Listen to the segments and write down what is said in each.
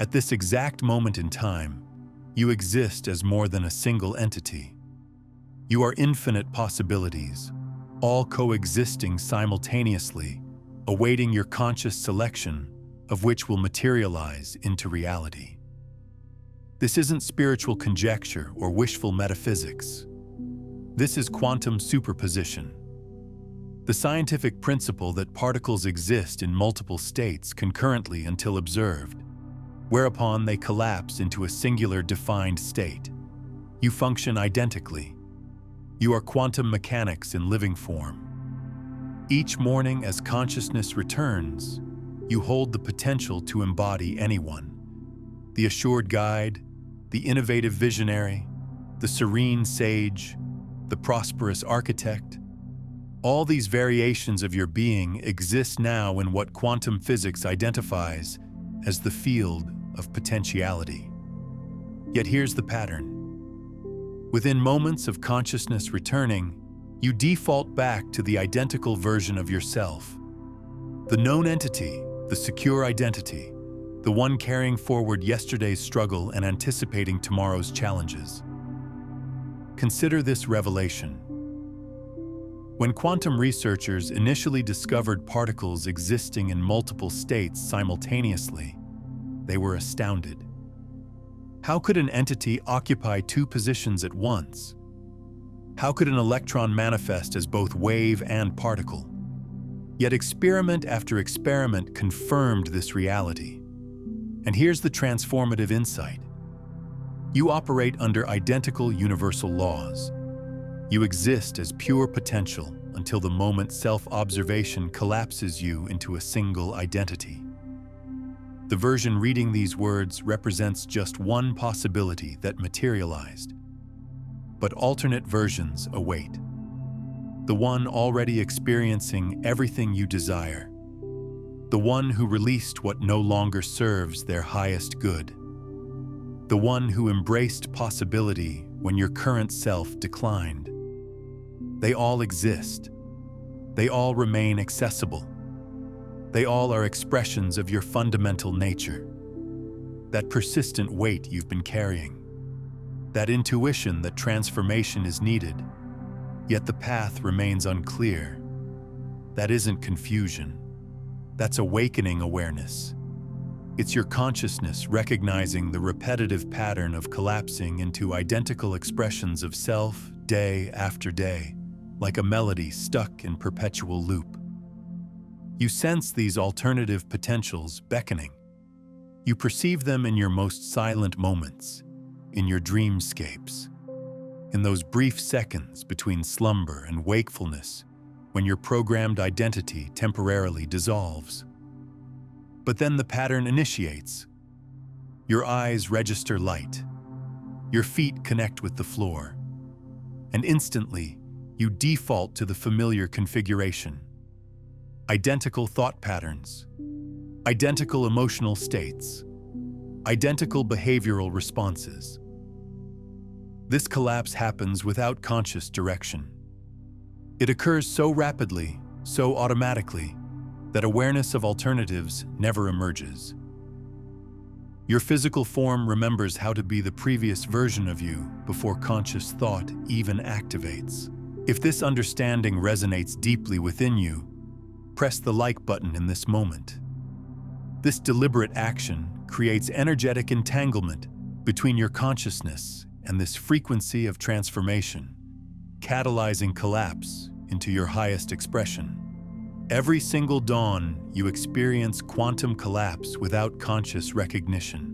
At this exact moment in time, you exist as more than a single entity. You are infinite possibilities, all coexisting simultaneously, awaiting your conscious selection of which will materialize into reality. This isn't spiritual conjecture or wishful metaphysics. This is quantum superposition, the scientific principle that particles exist in multiple states concurrently until observed, whereupon they collapse into a singular defined state. You function identically. You are quantum mechanics in living form. Each morning as consciousness returns, you hold the potential to embody anyone: the assured guide, the innovative visionary, the serene sage, the prosperous architect. All these variations of your being exist now in what quantum physics identifies as the field of potentiality. Yet here's the pattern. Within moments of consciousness returning, you default back to the identical version of yourself. The known entity, the secure identity, the one carrying forward yesterday's struggle and anticipating tomorrow's challenges. Consider this revelation. When quantum researchers initially discovered particles existing in multiple states simultaneously, they were astounded. How could an entity occupy two positions at once? How could an electron manifest as both wave and particle? Yet experiment after experiment confirmed this reality. And here's the transformative insight. You operate under identical universal laws. You exist as pure potential until the moment self-observation collapses you into a single identity. The version reading these words represents just one possibility that materialized. But alternate versions await. The one already experiencing everything you desire. The one who released what no longer serves their highest good. The one who embraced possibility when your current self declined. They all exist. They all remain accessible. They all are expressions of your fundamental nature. That persistent weight you've been carrying. That intuition that transformation is needed, yet the path remains unclear. That isn't confusion. That's awakening awareness. It's your consciousness recognizing the repetitive pattern of collapsing into identical expressions of self day after day, like a melody stuck in perpetual loop. You sense these alternative potentials beckoning. You perceive them in your most silent moments, in your dreamscapes, in those brief seconds between slumber and wakefulness when your programmed identity temporarily dissolves. But then the pattern initiates. Your eyes register light. Your feet connect with the floor. And instantly, you default to the familiar configuration. Identical thought patterns. Identical emotional states. Identical behavioral responses. This collapse happens without conscious direction. It occurs so rapidly, so automatically, that awareness of alternatives never emerges. Your physical form remembers how to be the previous version of you before conscious thought even activates. If this understanding resonates deeply within you, press the like button in this moment. This deliberate action creates energetic entanglement between your consciousness and this frequency of transformation, catalyzing collapse into your highest expression. Every single dawn, you experience quantum collapse without conscious recognition.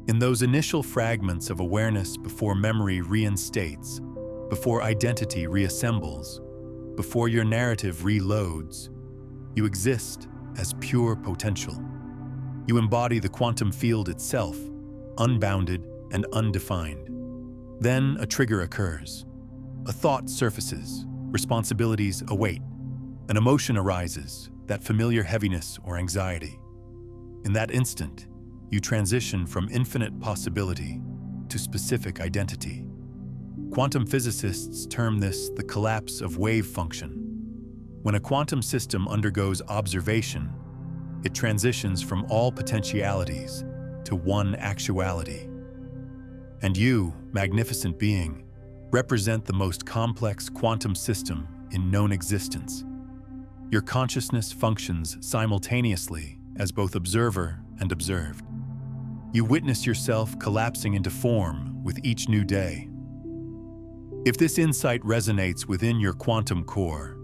In those initial fragments of awareness before memory reinstates, before identity reassembles, before your narrative reloads, you exist as pure potential. You embody the quantum field itself, unbounded and undefined. Then a trigger occurs. A thought surfaces. Responsibilities await. An emotion arises, that familiar heaviness or anxiety. In that instant, you transition from infinite possibility to specific identity. Quantum physicists term this the collapse of wave function. When a quantum system undergoes observation, it transitions from all potentialities to one actuality. And you, magnificent being, represent the most complex quantum system in known existence. Your consciousness functions simultaneously as both observer and observed. You witness yourself collapsing into form with each new day. If this insight resonates within your quantum core,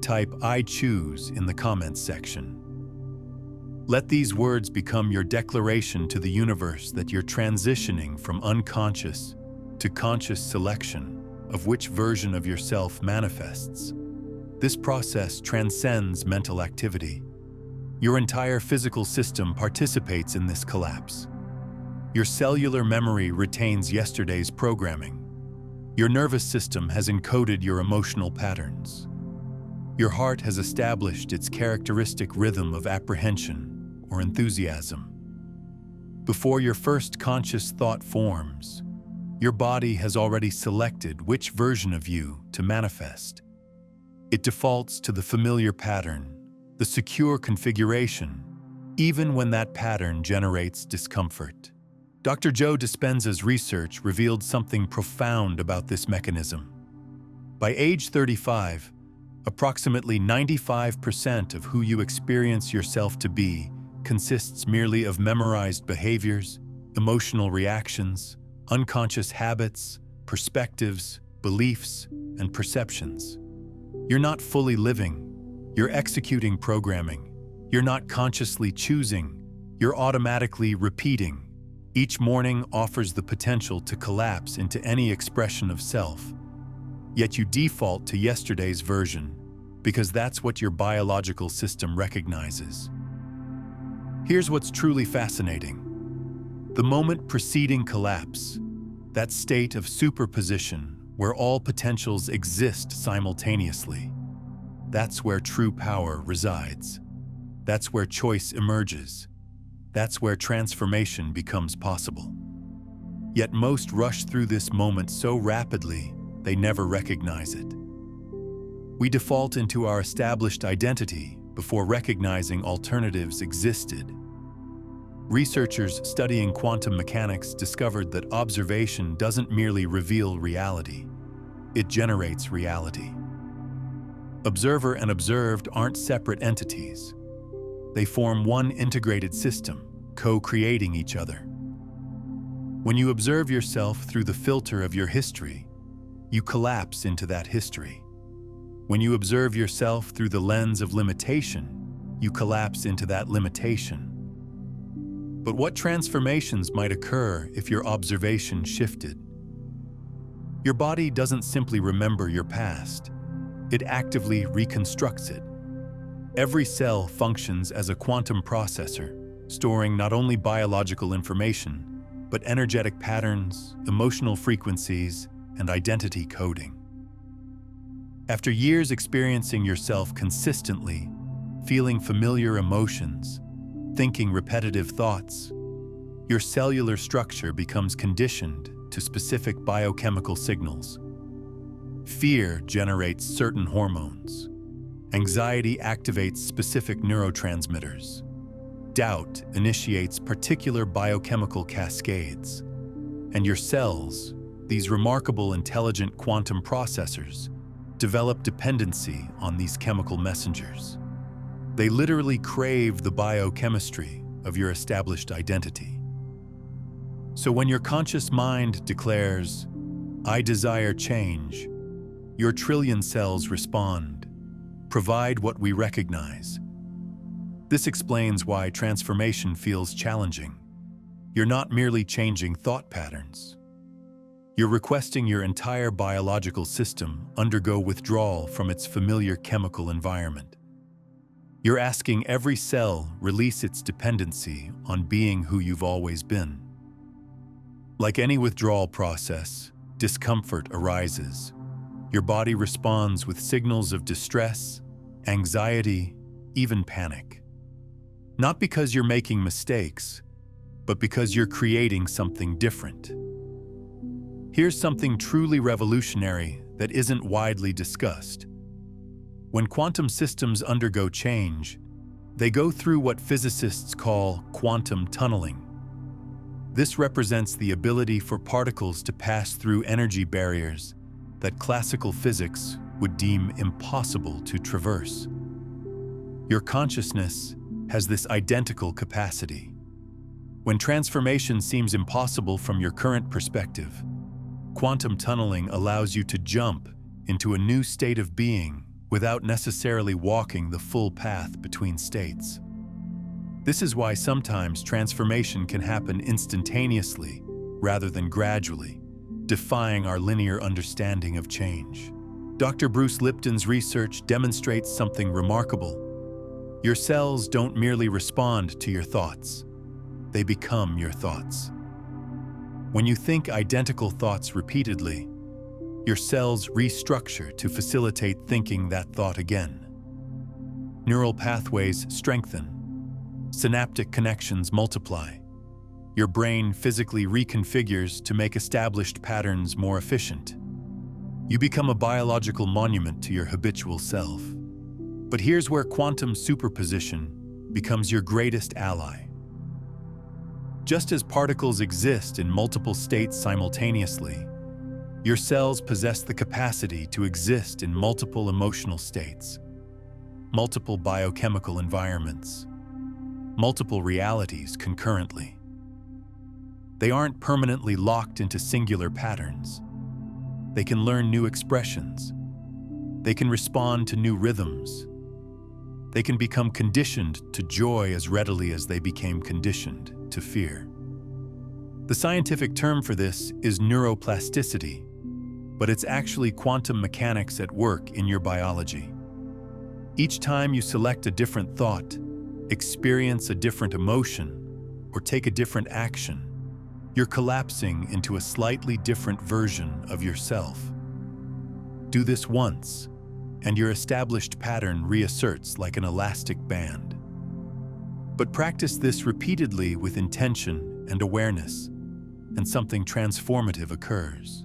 type "I choose" in the comments section. Let these words become your declaration to the universe that you're transitioning from unconscious to conscious selection of which version of yourself manifests. This process transcends mental activity. Your entire physical system participates in this collapse. Your cellular memory retains yesterday's programming. Your nervous system has encoded your emotional patterns. Your heart has established its characteristic rhythm of apprehension or enthusiasm. Before your first conscious thought forms, your body has already selected which version of you to manifest. It defaults to the familiar pattern, the secure configuration, even when that pattern generates discomfort. Dr. Joe Dispenza's research revealed something profound about this mechanism. By age 35, approximately 95% of who you experience yourself to be consists merely of memorized behaviors, emotional reactions, unconscious habits, perspectives, beliefs, and perceptions. You're not fully living, you're executing programming. You're not consciously choosing, you're automatically repeating. Each morning offers the potential to collapse into any expression of self. Yet you default to yesterday's version because that's what your biological system recognizes. Here's what's truly fascinating. The moment preceding collapse, that state of superposition where all potentials exist simultaneously, that's where true power resides. That's where choice emerges. That's where transformation becomes possible. Yet most rush through this moment so rapidly, they never recognize it. We default into our established identity before recognizing alternatives existed. Researchers studying quantum mechanics discovered that observation doesn't merely reveal reality, it generates reality. Observer and observed aren't separate entities. They form one integrated system, co-creating each other. When you observe yourself through the filter of your history, you collapse into that history. When you observe yourself through the lens of limitation, you collapse into that limitation. But what transformations might occur if your observation shifted? Your body doesn't simply remember your past, it actively reconstructs it. Every cell functions as a quantum processor, storing not only biological information, but energetic patterns, emotional frequencies, and identity coding. After years experiencing yourself consistently, feeling familiar emotions, thinking repetitive thoughts, your cellular structure becomes conditioned to specific biochemical signals. Fear generates certain hormones. Anxiety activates specific neurotransmitters. Doubt initiates particular biochemical cascades. And your cells, these remarkable intelligent quantum processors, develop dependency on these chemical messengers. They literally crave the biochemistry of your established identity. So when your conscious mind declares, "I desire change," your trillion cells respond, "Provide what we recognize." This explains why transformation feels challenging. You're not merely changing thought patterns. You're requesting your entire biological system undergo withdrawal from its familiar chemical environment. You're asking every cell release its dependency on being who you've always been. Like any withdrawal process, discomfort arises. Your body responds with signals of distress, anxiety, even panic. Not because you're making mistakes, but because you're creating something different. Here's something truly revolutionary that isn't widely discussed. When quantum systems undergo change, they go through what physicists call quantum tunneling. This represents the ability for particles to pass through energy barriers that classical physics would deem impossible to traverse. Your consciousness has this identical capacity. When transformation seems impossible from your current perspective, quantum tunneling allows you to jump into a new state of being without necessarily walking the full path between states. This is why sometimes transformation can happen instantaneously rather than gradually, defying our linear understanding of change. Dr. Bruce Lipton's research demonstrates something remarkable. Your cells don't merely respond to your thoughts, they become your thoughts. When you think identical thoughts repeatedly, your cells restructure to facilitate thinking that thought again. Neural pathways strengthen, synaptic connections multiply. Your brain physically reconfigures to make established patterns more efficient. You become a biological monument to your habitual self. But here's where quantum superposition becomes your greatest ally. Just as particles exist in multiple states simultaneously, your cells possess the capacity to exist in multiple emotional states, multiple biochemical environments, multiple realities concurrently. They aren't permanently locked into singular patterns. They can learn new expressions. They can respond to new rhythms. They can become conditioned to joy as readily as they became conditioned to fear. The scientific term for this is neuroplasticity, but it's actually quantum mechanics at work in your biology. Each time you select a different thought, experience a different emotion, or take a different action, you're collapsing into a slightly different version of yourself. Do this once, and your established pattern reasserts like an elastic band. But practice this repeatedly with intention and awareness, and something transformative occurs.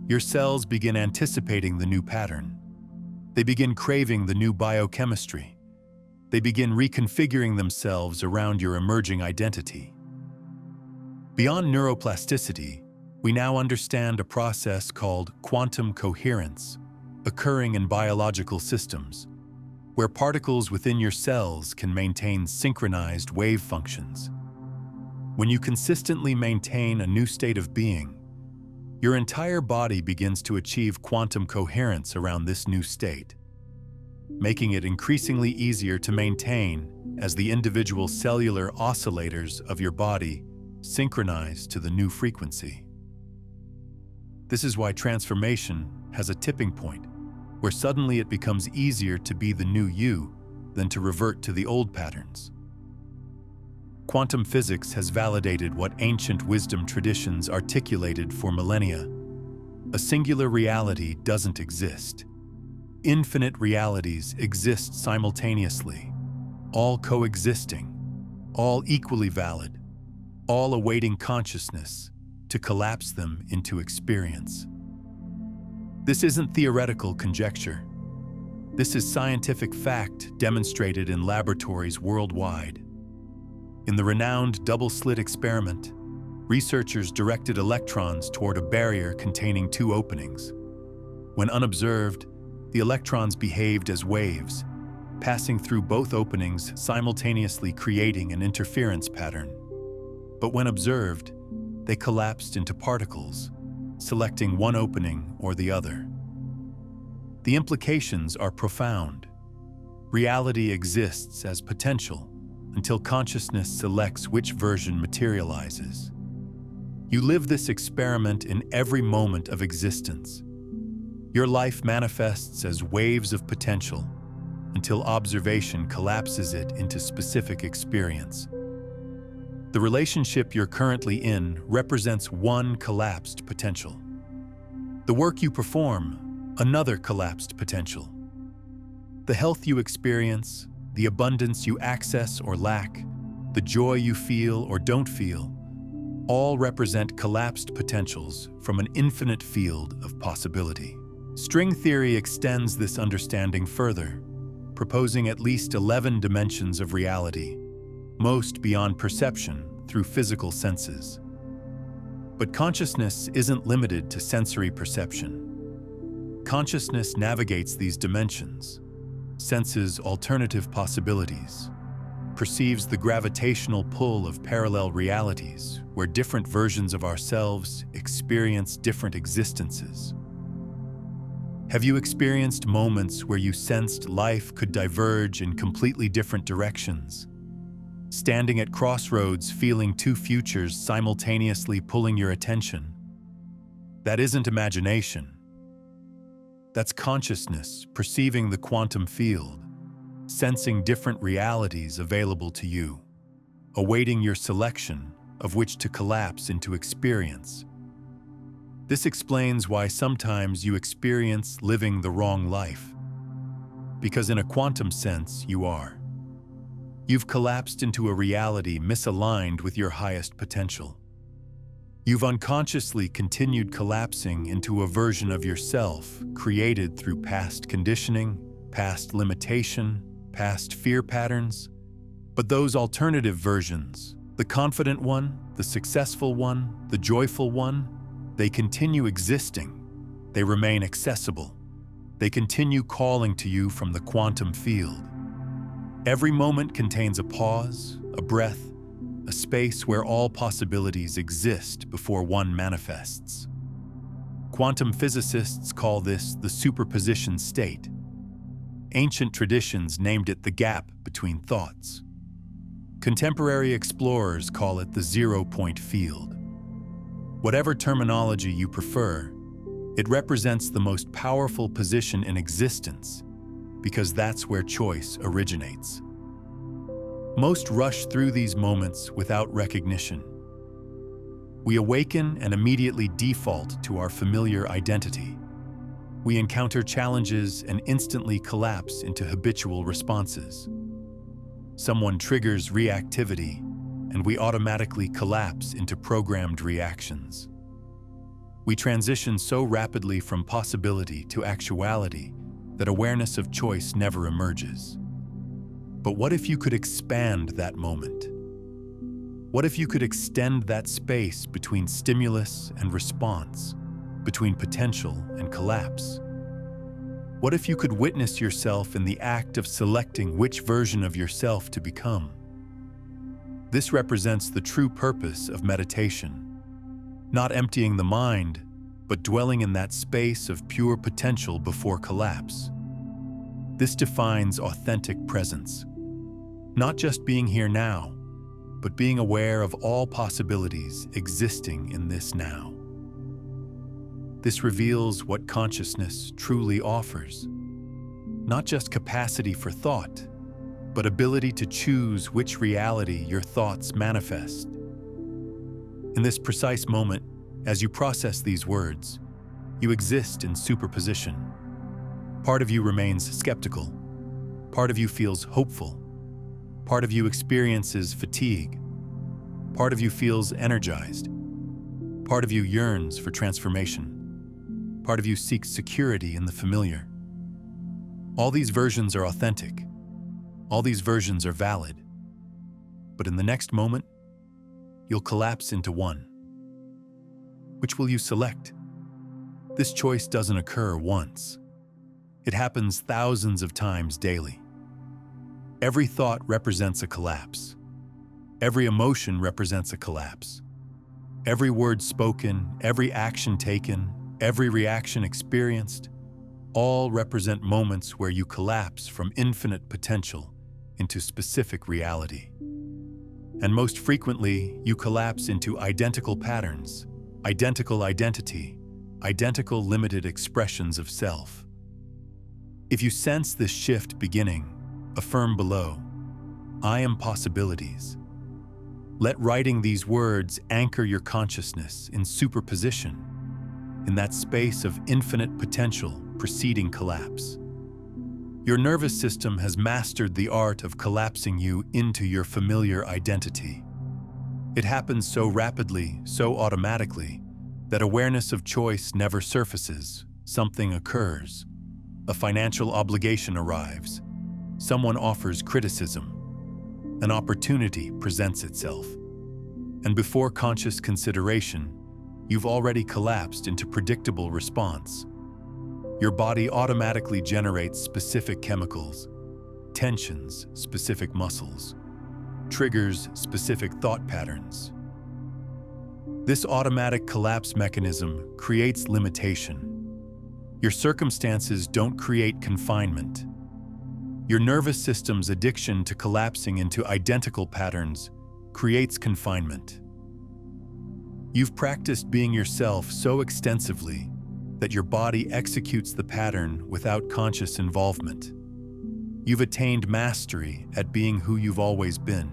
Your cells begin anticipating the new pattern. They begin craving the new biochemistry. They begin reconfiguring themselves around your emerging identity. Beyond neuroplasticity, we now understand a process called quantum coherence, occurring in biological systems, where particles within your cells can maintain synchronized wave functions. When you consistently maintain a new state of being, your entire body begins to achieve quantum coherence around this new state, making it increasingly easier to maintain as the individual cellular oscillators of your body synchronize to the new frequency. This is why transformation has a tipping point, where suddenly it becomes easier to be the new you than to revert to the old patterns. Quantum physics has validated what ancient wisdom traditions articulated for millennia. A singular reality doesn't exist. Infinite realities exist simultaneously, all coexisting, all equally valid, all awaiting consciousness to collapse them into experience. This isn't theoretical conjecture. This is scientific fact demonstrated in laboratories worldwide. In the renowned Double-Slit experiment, researchers directed electrons toward a barrier containing two openings. When unobserved, the electrons behaved as waves, passing through both openings simultaneously, creating an interference pattern. But when observed, they collapsed into particles, selecting one opening or the other. The implications are profound. Reality exists as potential until consciousness selects which version materializes. You live this experiment in every moment of existence. Your life manifests as waves of potential until observation collapses it into specific experience. The relationship you're currently in represents one collapsed potential. The work you perform, another collapsed potential. The health you experience, the abundance you access or lack, the joy you feel or don't feel, all represent collapsed potentials from an infinite field of possibility. String theory extends this understanding further, proposing at least 11 dimensions of reality, most beyond perception, through physical senses. But consciousness isn't limited to sensory perception. Consciousness navigates these dimensions, senses alternative possibilities, perceives the gravitational pull of parallel realities where different versions of ourselves experience different existences. Have you experienced moments where you sensed life could diverge in completely different directions? Standing at crossroads, feeling two futures simultaneously pulling your attention? That isn't imagination. That's consciousness perceiving the quantum field, sensing different realities available to you, awaiting your selection of which to collapse into experience. This explains why sometimes you experience living the wrong life. Because in a quantum sense, you are. You've collapsed into a reality misaligned with your highest potential. You've unconsciously continued collapsing into a version of yourself created through past conditioning, past limitation, past fear patterns. But those alternative versions, the confident one, the successful one, the joyful one, they continue existing. They remain accessible. They continue calling to you from the quantum field. Every moment contains a pause, a breath, a space where all possibilities exist before one manifests. Quantum physicists call this the superposition state. Ancient traditions named it the gap between thoughts. Contemporary explorers call it the zero-point field. Whatever terminology you prefer, it represents the most powerful position in existence because that's where choice originates. Most rush through these moments without recognition. We awaken and immediately default to our familiar identity. We encounter challenges and instantly collapse into habitual responses. Someone triggers reactivity, and we automatically collapse into programmed reactions. We transition so rapidly from possibility to actuality that awareness of choice never emerges. But what if you could expand that moment? What if you could extend that space between stimulus and response, between potential and collapse? What if you could witness yourself in the act of selecting which version of yourself to become? This represents the true purpose of meditation, not emptying the mind, but dwelling in that space of pure potential before collapse. This defines authentic presence, not just being here now, but being aware of all possibilities existing in this now. This reveals what consciousness truly offers, not just capacity for thought, but ability to choose which reality your thoughts manifest. In this precise moment, as you process these words, you exist in superposition. Part of you remains skeptical. Part of you feels hopeful. Part of you experiences fatigue. Part of you feels energized. Part of you yearns for transformation. Part of you seeks security in the familiar. All these versions are authentic. All these versions are valid. But in the next moment, you'll collapse into one. Which will you select? This choice doesn't occur once. It happens thousands of times daily. Every thought represents a collapse. Every emotion represents a collapse. Every word spoken, every action taken, every reaction experienced, all represent moments where you collapse from infinite potential into specific reality. And most frequently, you collapse into identical patterns, identical identity, identical limited expressions of self. If you sense this shift beginning, affirm below, I am possibilities. Let writing these words anchor your consciousness in superposition, in that space of infinite potential preceding collapse. Your nervous system has mastered the art of collapsing you into your familiar identity. It happens so rapidly, so automatically, that awareness of choice never surfaces. Something occurs. A financial obligation arrives. Someone offers criticism. An opportunity presents itself. And before conscious consideration, you've already collapsed into predictable response. Your body automatically generates specific chemicals, tensions specific muscles, triggers specific thought patterns. This automatic collapse mechanism creates limitation. Your circumstances don't create confinement. Your nervous system's addiction to collapsing into identical patterns creates confinement. You've practiced being yourself so extensively that your body executes the pattern without conscious involvement. You've attained mastery at being who you've always been.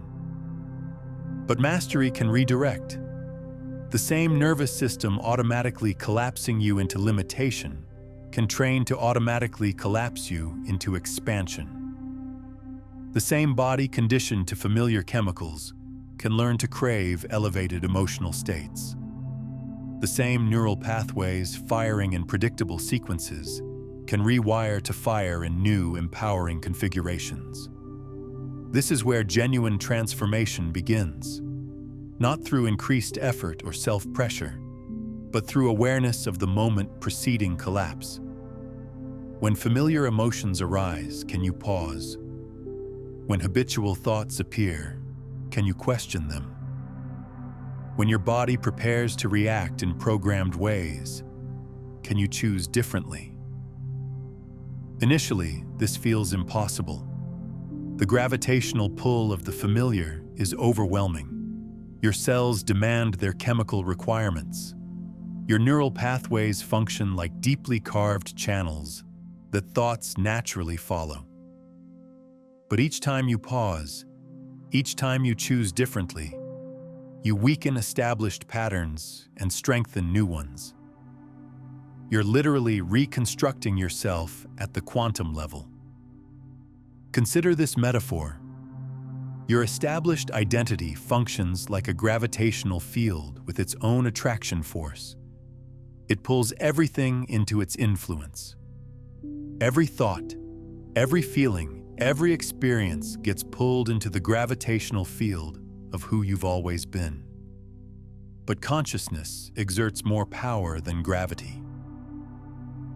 But mastery can redirect. The same nervous system automatically collapsing you into limitation can train to automatically collapse you into expansion. The same body conditioned to familiar chemicals can learn to crave elevated emotional states. The same neural pathways firing in predictable sequences can rewire to fire in new, empowering configurations. This is where genuine transformation begins, not through increased effort or self-pressure, but through awareness of the moment preceding collapse. When familiar emotions arise, can you pause? When habitual thoughts appear, can you question them? When your body prepares to react in programmed ways, can you choose differently? Initially, this feels impossible. The gravitational pull of the familiar is overwhelming. Your cells demand their chemical requirements. Your neural pathways function like deeply carved channels that thoughts naturally follow. But each time you pause, each time you choose differently, you weaken established patterns and strengthen new ones. You're literally reconstructing yourself at the quantum level. Consider this metaphor. Your established identity functions like a gravitational field with its own attraction force. It pulls everything into its influence. Every thought, every feeling, every experience gets pulled into the gravitational field of who you've always been. But consciousness exerts more power than gravity.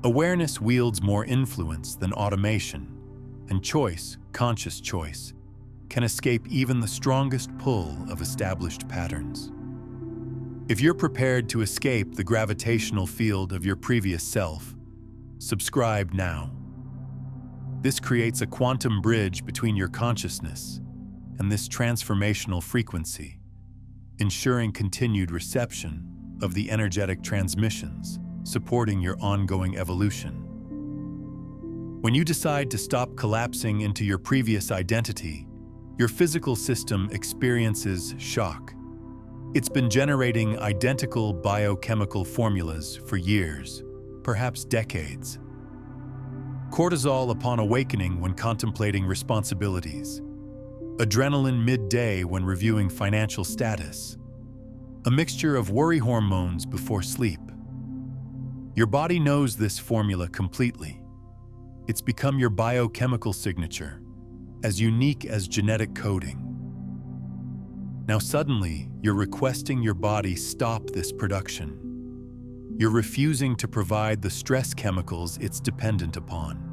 Awareness wields more influence than automation, and choice, conscious choice, can escape even the strongest pull of established patterns. If you're prepared to escape the gravitational field of your previous self, subscribe now. This creates a quantum bridge between your consciousness and this transformational frequency, ensuring continued reception of the energetic transmissions supporting your ongoing evolution. When you decide to stop collapsing into your previous identity, your physical system experiences shock. It's been generating identical biochemical formulas for years, perhaps decades. Cortisol upon awakening when contemplating responsibilities. Adrenaline midday when reviewing financial status. A mixture of worry hormones before sleep. Your body knows this formula completely. It's become your biochemical signature, as unique as genetic coding. Now suddenly, you're requesting your body stop this production. You're refusing to provide the stress chemicals it's dependent upon.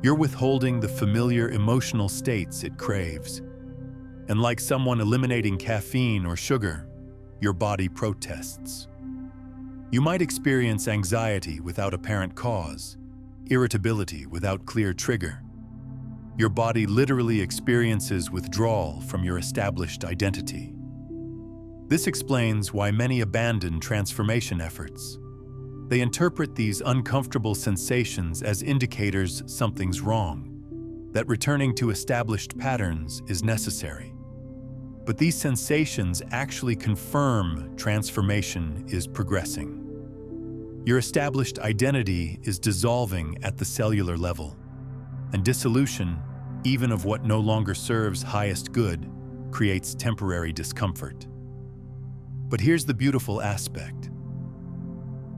You're withholding the familiar emotional states it craves. And like someone eliminating caffeine or sugar, your body protests. You might experience anxiety without apparent cause, irritability without clear trigger. Your body literally experiences withdrawal from your established identity. This explains why many abandon transformation efforts. They interpret these uncomfortable sensations as indicators something's wrong, that returning to established patterns is necessary. But these sensations actually confirm transformation is progressing. Your established identity is dissolving at the cellular level, and dissolution, even of what no longer serves highest good, creates temporary discomfort. But here's the beautiful aspect.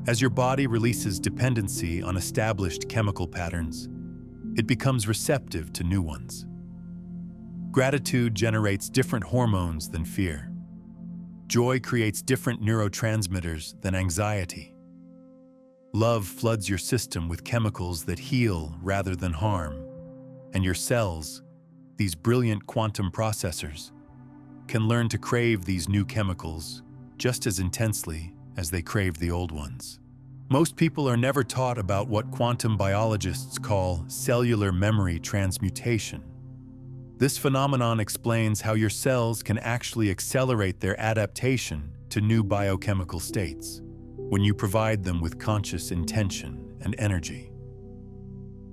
As your body releases dependency on established chemical patterns, it becomes receptive to new ones. Gratitude generates different hormones than fear. Joy creates different neurotransmitters than anxiety. Love floods your system with chemicals that heal rather than harm. And your cells, these brilliant quantum processors, can learn to crave these new chemicals just as intensely as they crave the old ones. Most people are never taught about what quantum biologists call cellular memory transmutation. This phenomenon explains how your cells can actually accelerate their adaptation to new biochemical states when you provide them with conscious intention and energy.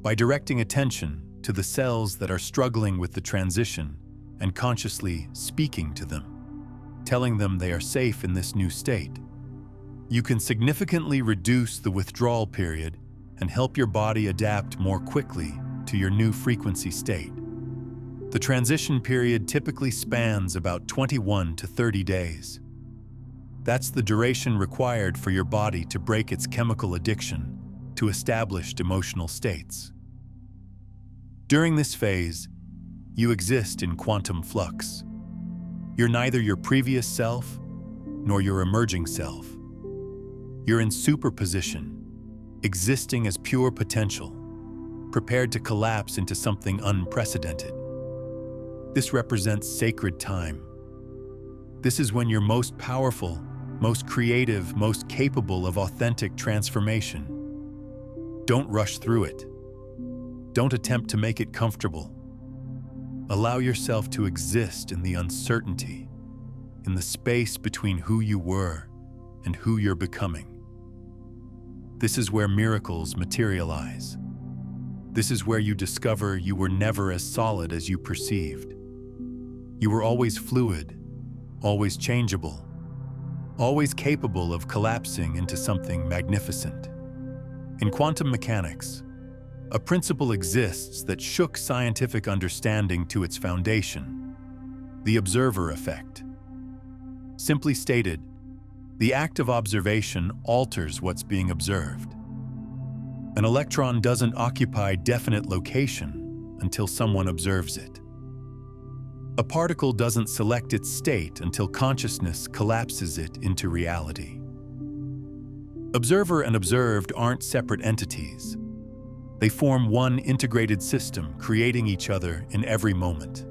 By directing attention to the cells that are struggling with the transition and consciously speaking to them, telling them they are safe in this new state, you can significantly reduce the withdrawal period and help your body adapt more quickly to your new frequency state. The transition period typically spans about 21 to 30 days. That's the duration required for your body to break its chemical addiction to established emotional states. During this phase, you exist in quantum flux. You're neither your previous self nor your emerging self. You're in superposition, existing as pure potential, prepared to collapse into something unprecedented. This represents sacred time. This is when you're most powerful, most creative, most capable of authentic transformation. Don't rush through it. Don't attempt to make it comfortable. Allow yourself to exist in the uncertainty, in the space between who you were and who you're becoming. This is where miracles materialize. This is where you discover you were never as solid as you perceived. You were always fluid, always changeable, always capable of collapsing into something magnificent. In quantum mechanics, a principle exists that shook scientific understanding to its foundation: the observer effect. Simply stated, the act of observation alters what's being observed. An electron doesn't occupy definite location until someone observes it. A particle doesn't select its state until consciousness collapses it into reality. Observer and observed aren't separate entities. They form one integrated system, creating each other in every moment.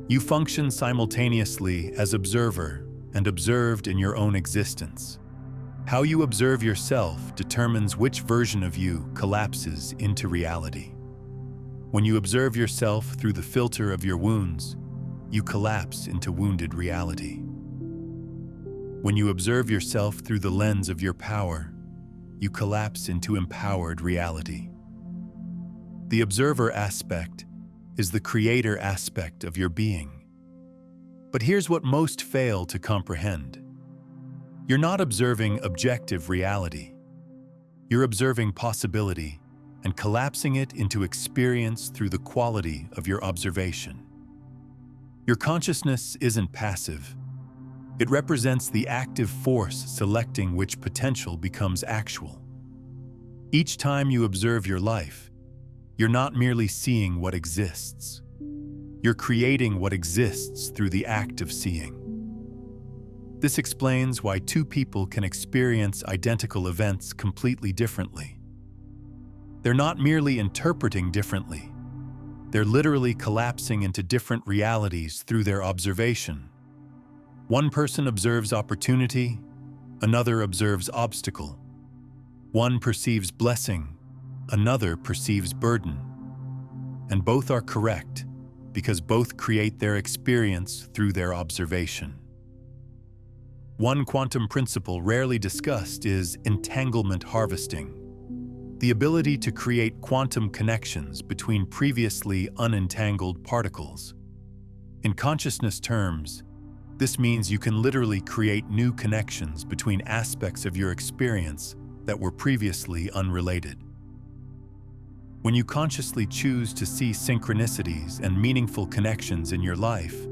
You function simultaneously as observer and observed in your own existence. How you observe yourself determines which version of you collapses into reality. When you observe yourself through the filter of your wounds, you collapse into wounded reality. When you observe yourself through the lens of your power, you collapse into empowered reality. The observer aspect is the creator aspect of your being. But here's what most fail to comprehend. You're not observing objective reality. You're observing possibility and collapsing it into experience through the quality of your observation. Your consciousness isn't passive. It represents the active force selecting which potential becomes actual. Each time you observe your life, you're not merely seeing what exists. You're creating what exists through the act of seeing. This explains why two people can experience identical events completely differently. They're not merely interpreting differently. They're literally collapsing into different realities through their observation. One person observes opportunity, another observes obstacle. One perceives blessing, another perceives burden. And both are correct because both create their experience through their observation. One quantum principle rarely discussed is entanglement harvesting, the ability to create quantum connections between previously unentangled particles. In consciousness terms, this means you can literally create new connections between aspects of your experience that were previously unrelated. When you consciously choose to see synchronicities and meaningful connections in your life,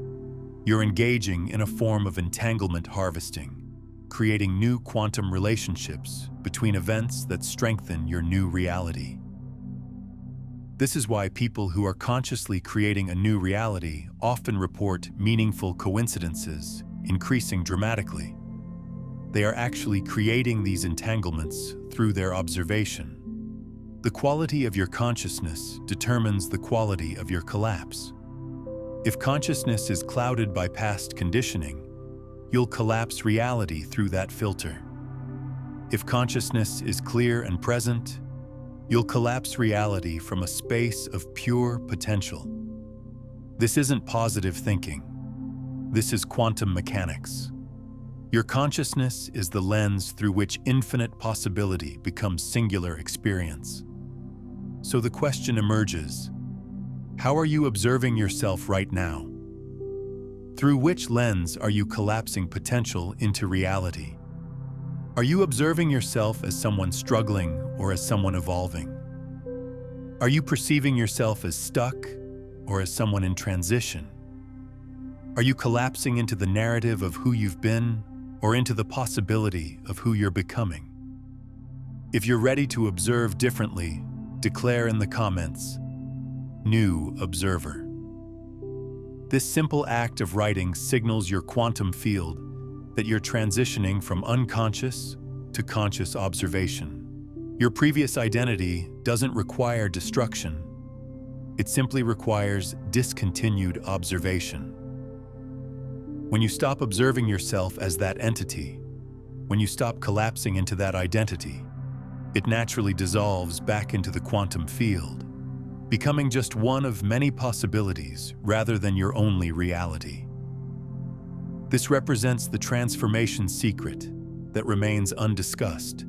you're engaging in a form of entanglement harvesting, creating new quantum relationships between events that strengthen your new reality. This is why people who are consciously creating a new reality often report meaningful coincidences increasing dramatically. They are actually creating these entanglements through their observation. The quality of your consciousness determines the quality of your collapse. If consciousness is clouded by past conditioning, you'll collapse reality through that filter. If consciousness is clear and present, you'll collapse reality from a space of pure potential. This isn't positive thinking. This is quantum mechanics. Your consciousness is the lens through which infinite possibility becomes singular experience. So the question emerges, how are you observing yourself right now? Through which lens are you collapsing potential into reality? Are you observing yourself as someone struggling or as someone evolving? Are you perceiving yourself as stuck or as someone in transition? Are you collapsing into the narrative of who you've been or into the possibility of who you're becoming? If you're ready to observe differently, declare in the comments, "New Observer." This simple act of writing signals your quantum field that you're transitioning from unconscious to conscious observation. Your previous identity doesn't require destruction. It simply requires discontinued observation. When you stop observing yourself as that entity, when you stop collapsing into that identity, it naturally dissolves back into the quantum field, becoming just one of many possibilities rather than your only reality. This represents the transformation secret that remains undiscussed.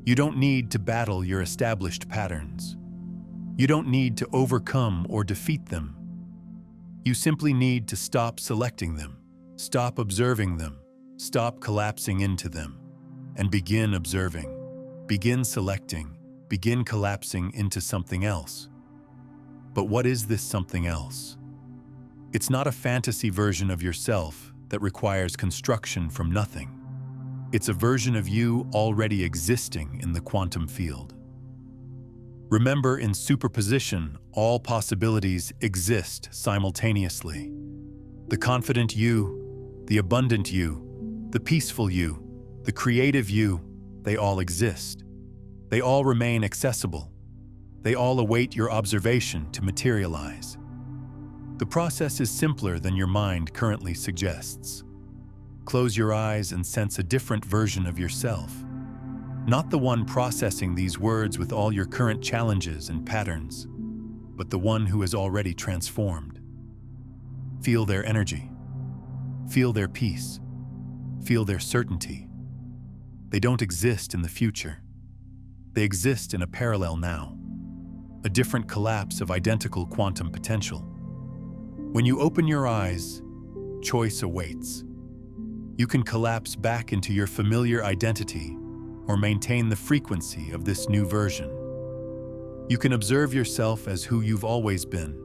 You don't need to battle your established patterns. You don't need to overcome or defeat them. You simply need to stop selecting them, stop observing them, stop collapsing into them, and begin observing, begin selecting, begin collapsing into something else. But what is this something else? It's not a fantasy version of yourself that requires construction from nothing. It's a version of you already existing in the quantum field. Remember, in superposition, all possibilities exist simultaneously. The confident you, the abundant you, the peaceful you, the creative you, they all exist. They all remain accessible. They all await your observation to materialize. The process is simpler than your mind currently suggests. Close your eyes and sense a different version of yourself. Not the one processing these words with all your current challenges and patterns, but the one who has already transformed. Feel their energy. Feel their peace. Feel their certainty. They don't exist in the future. They exist in a parallel now, a different collapse of identical quantum potential. When you open your eyes, choice awaits. You can collapse back into your familiar identity or maintain the frequency of this new version. You can observe yourself as who you've always been,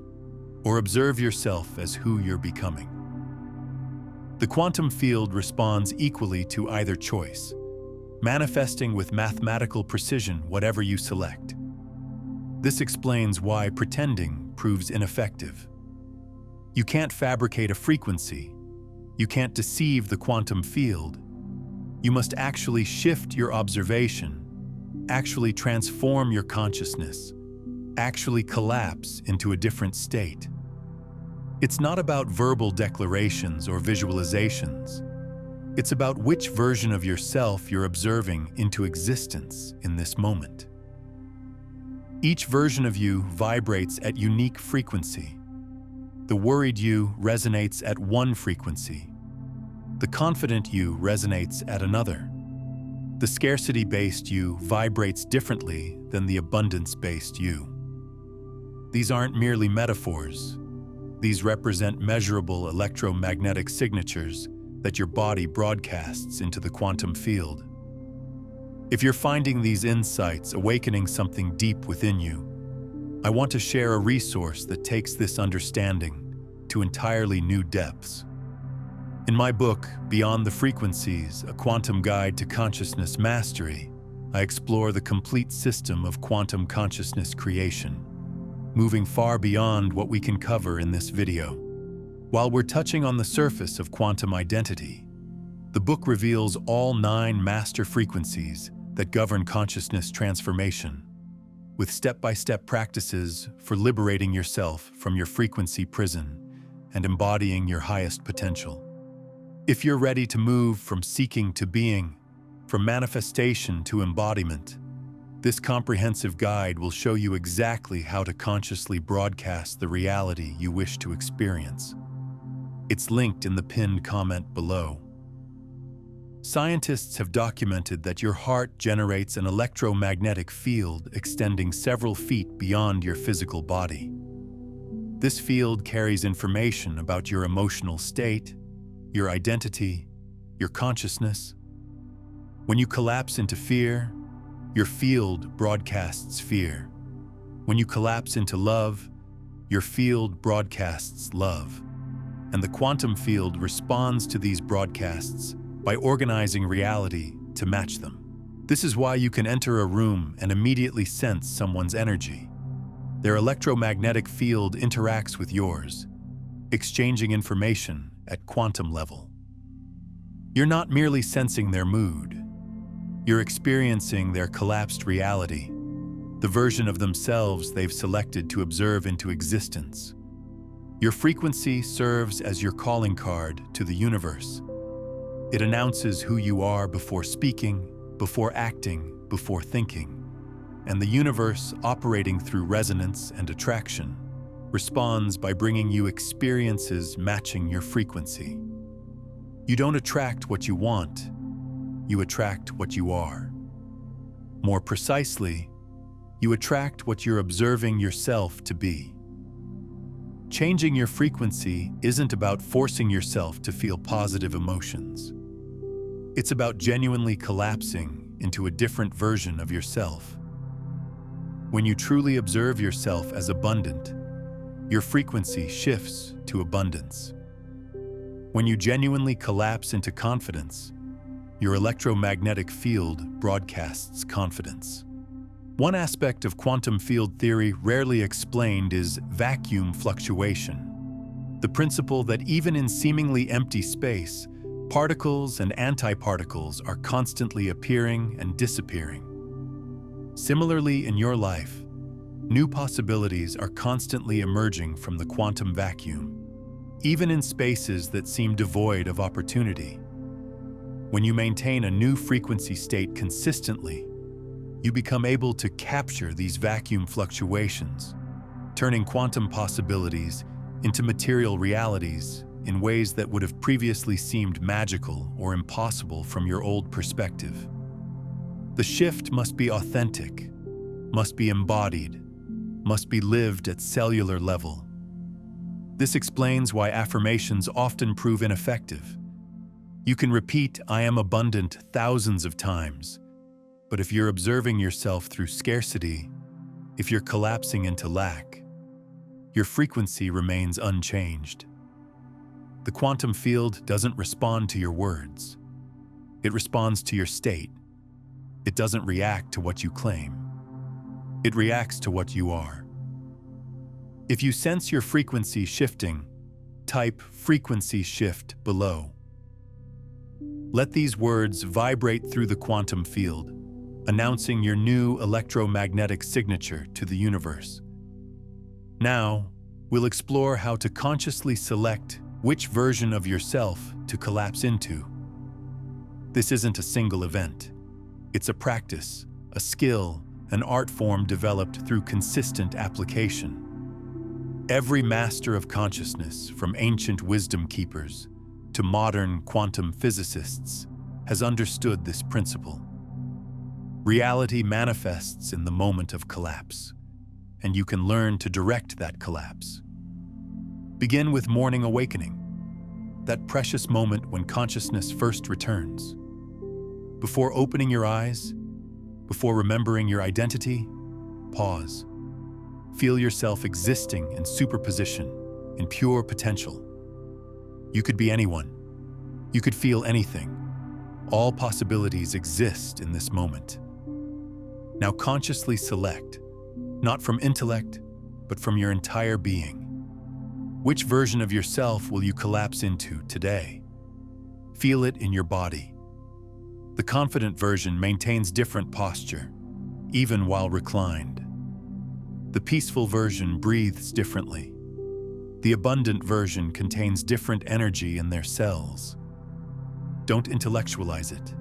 or observe yourself as who you're becoming. The quantum field responds equally to either choice, manifesting with mathematical precision whatever you select. This explains why pretending proves ineffective. You can't fabricate a frequency. You can't deceive the quantum field. You must actually shift your observation, actually transform your consciousness, actually collapse into a different state. It's not about verbal declarations or visualizations. It's about which version of yourself you're observing into existence in this moment. Each version of you vibrates at unique frequency. The worried you resonates at one frequency. The confident you resonates at another. The scarcity-based you vibrates differently than the abundance-based you. These aren't merely metaphors. These represent measurable electromagnetic signatures that your body broadcasts into the quantum field. If you're finding these insights awakening something deep within you, I want to share a resource that takes this understanding to entirely new depths. In my book, Beyond the Frequencies, A Quantum Guide to Consciousness Mastery, I explore the complete system of quantum consciousness creation, moving far beyond what we can cover in this video. While we're touching on the surface of quantum identity, the book reveals all 9 master frequencies that govern consciousness transformation, with step-by-step practices for liberating yourself from your frequency prison and embodying your highest potential. If you're ready to move from seeking to being, from manifestation to embodiment, this comprehensive guide will show you exactly how to consciously broadcast the reality you wish to experience. It's linked in the pinned comment below. Scientists have documented that your heart generates an electromagnetic field extending several feet beyond your physical body. This field carries information about your emotional state, your identity, your consciousness. When you collapse into fear, your field broadcasts fear. When you collapse into love, your field broadcasts love. And the quantum field responds to these broadcasts by organizing reality to match them. This is why you can enter a room and immediately sense someone's energy. Their electromagnetic field interacts with yours, exchanging information at quantum level. You're not merely sensing their mood. You're experiencing their collapsed reality, the version of themselves they've selected to observe into existence. Your frequency serves as your calling card to the universe. It announces who you are before speaking, before acting, before thinking. And the universe, operating through resonance and attraction, responds by bringing you experiences matching your frequency. You don't attract what you want, you attract what you are. More precisely, you attract what you're observing yourself to be. Changing your frequency isn't about forcing yourself to feel positive emotions. It's about genuinely collapsing into a different version of yourself. When you truly observe yourself as abundant, your frequency shifts to abundance. When you genuinely collapse into confidence, your electromagnetic field broadcasts confidence. One aspect of quantum field theory rarely explained is vacuum fluctuation, the principle that even in seemingly empty space, particles and antiparticles are constantly appearing and disappearing. Similarly, in your life, new possibilities are constantly emerging from the quantum vacuum, even in spaces that seem devoid of opportunity. When you maintain a new frequency state consistently, you become able to capture these vacuum fluctuations, turning quantum possibilities into material realities in ways that would have previously seemed magical or impossible from your old perspective. The shift must be authentic, must be embodied, must be lived at cellular level. This explains why affirmations often prove ineffective. You can repeat "I am abundant" thousands of times, but if you're observing yourself through scarcity, if you're collapsing into lack, your frequency remains unchanged. The quantum field doesn't respond to your words. It responds to your state. It doesn't react to what you claim. It reacts to what you are. If you sense your frequency shifting, type "frequency shift" below. Let these words vibrate through the quantum field, announcing your new electromagnetic signature to the universe. Now, we'll explore how to consciously select which version of yourself to collapse into. This isn't a single event. It's a practice, a skill, an art form developed through consistent application. Every master of consciousness, from ancient wisdom keepers to modern quantum physicists, has understood this principle. Reality manifests in the moment of collapse, and you can learn to direct that collapse. Begin with morning awakening, that precious moment when consciousness first returns. Before opening your eyes, before remembering your identity, pause. Feel yourself existing in superposition, in pure potential. You could be anyone. You could feel anything. All possibilities exist in this moment. Now consciously select, not from intellect, but from your entire being. Which version of yourself will you collapse into today? Feel it in your body. The confident version maintains different posture, even while reclined. The peaceful version breathes differently. The abundant version contains different energy in their cells. Don't intellectualize it.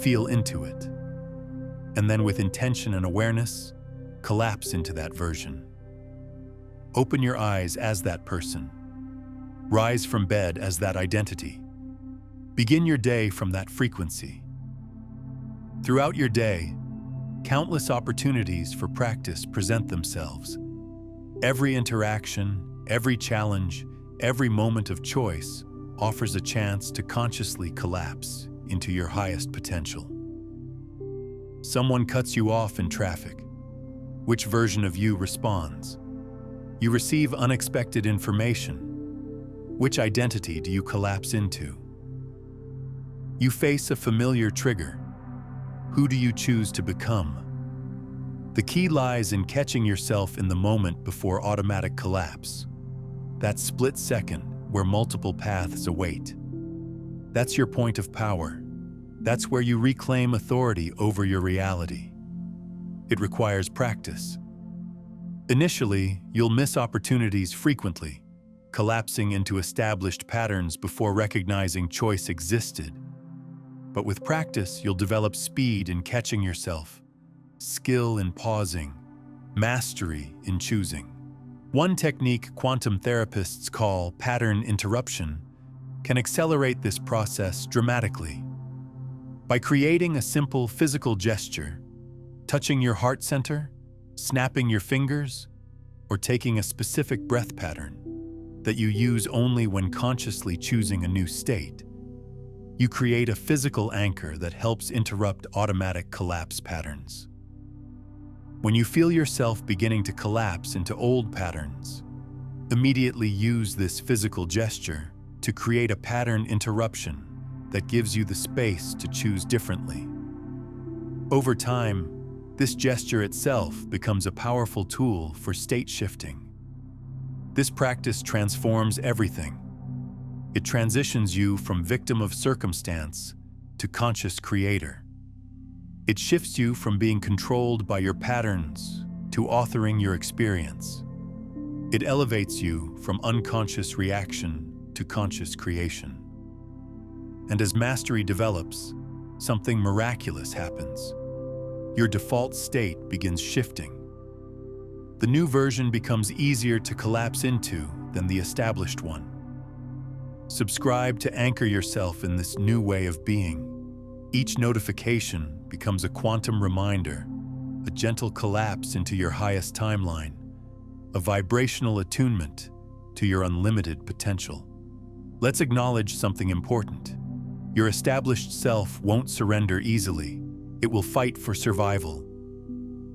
Feel into it. And then with intention and awareness, collapse into that version. Open your eyes as that person. Rise from bed as that identity. Begin your day from that frequency. Throughout your day, countless opportunities for practice present themselves. Every interaction, every challenge, every moment of choice offers a chance to consciously collapse into your highest potential. Someone cuts you off in traffic. Which version of you responds? You receive unexpected information. Which identity do you collapse into? You face a familiar trigger. Who do you choose to become? The key lies in catching yourself in the moment before automatic collapse. That split second where multiple paths await. That's your point of power. That's where you reclaim authority over your reality. It requires practice. Initially, you'll miss opportunities frequently, collapsing into established patterns before recognizing choice existed. But with practice, you'll develop speed in catching yourself, skill in pausing, mastery in choosing. One technique quantum therapists call pattern interruption can accelerate this process dramatically. By creating a simple physical gesture, touching your heart center, snapping your fingers, or taking a specific breath pattern that you use only when consciously choosing a new state, you create a physical anchor that helps interrupt automatic collapse patterns. When you feel yourself beginning to collapse into old patterns, immediately use this physical gesture to create a pattern interruption that gives you the space to choose differently. Over time, this gesture itself becomes a powerful tool for state shifting. This practice transforms everything. It transitions you from victim of circumstance to conscious creator. It shifts you from being controlled by your patterns to authoring your experience. It elevates you from unconscious reaction to conscious creation. And as mastery develops, something miraculous happens. Your default state begins shifting. The new version becomes easier to collapse into than the established one. Subscribe to anchor yourself in this new way of being. Each notification becomes a quantum reminder, a gentle collapse into your highest timeline, a vibrational attunement to your unlimited potential. Let's acknowledge something important. Your established self won't surrender easily. It will fight for survival.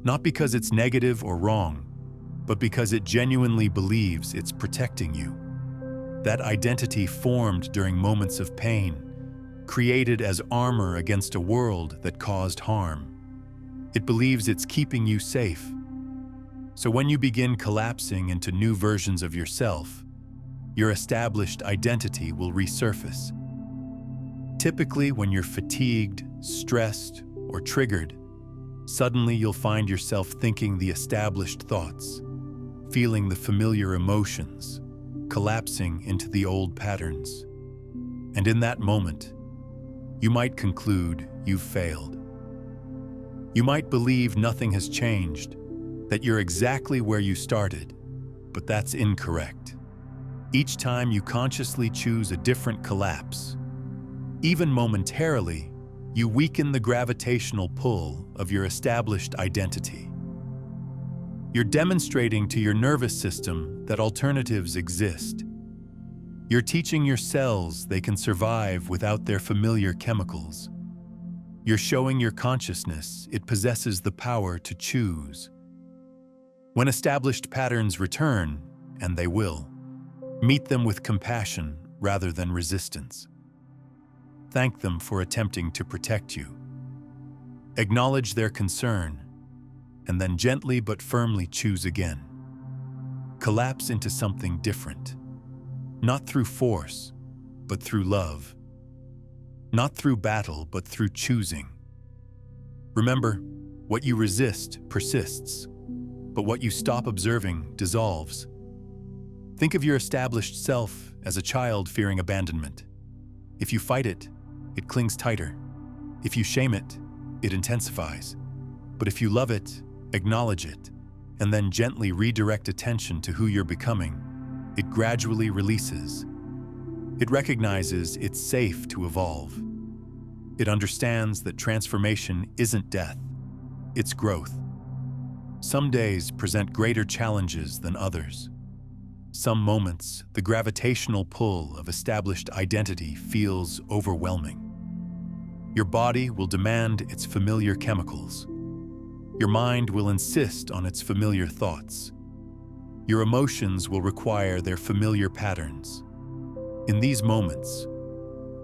Not because it's negative or wrong, but because it genuinely believes it's protecting you. That identity formed during moments of pain, created as armor against a world that caused harm. It believes it's keeping you safe. So when you begin collapsing into new versions of yourself, your established identity will resurface. Typically, when you're fatigued, stressed, or triggered, suddenly you'll find yourself thinking the established thoughts, feeling the familiar emotions, collapsing into the old patterns. And in that moment, you might conclude you've failed. You might believe nothing has changed, that you're exactly where you started, but that's incorrect. Each time you consciously choose a different collapse, even momentarily, you weaken the gravitational pull of your established identity. You're demonstrating to your nervous system that alternatives exist. You're teaching your cells they can survive without their familiar chemicals. You're showing your consciousness it possesses the power to choose. When established patterns return, and they will, meet them with compassion rather than resistance. Thank them for attempting to protect you. Acknowledge their concern, and then gently but firmly choose again. collapse into something different. Not through force, but through love. Not through battle, but through choosing. Remember, what you resist persists, but what you stop observing dissolves. Think of your established self as a child fearing abandonment. If you fight it, it clings tighter. If you shame it, it intensifies. But if you love it, acknowledge it, and then gently redirect attention to who you're becoming, it gradually releases. It recognizes it's safe to evolve. It understands that transformation isn't death, it's growth. Some days present greater challenges than others. Some moments, the gravitational pull of established identity feels overwhelming. Your body will demand its familiar chemicals. Your mind will insist on its familiar thoughts. Your emotions will require their familiar patterns. In these moments,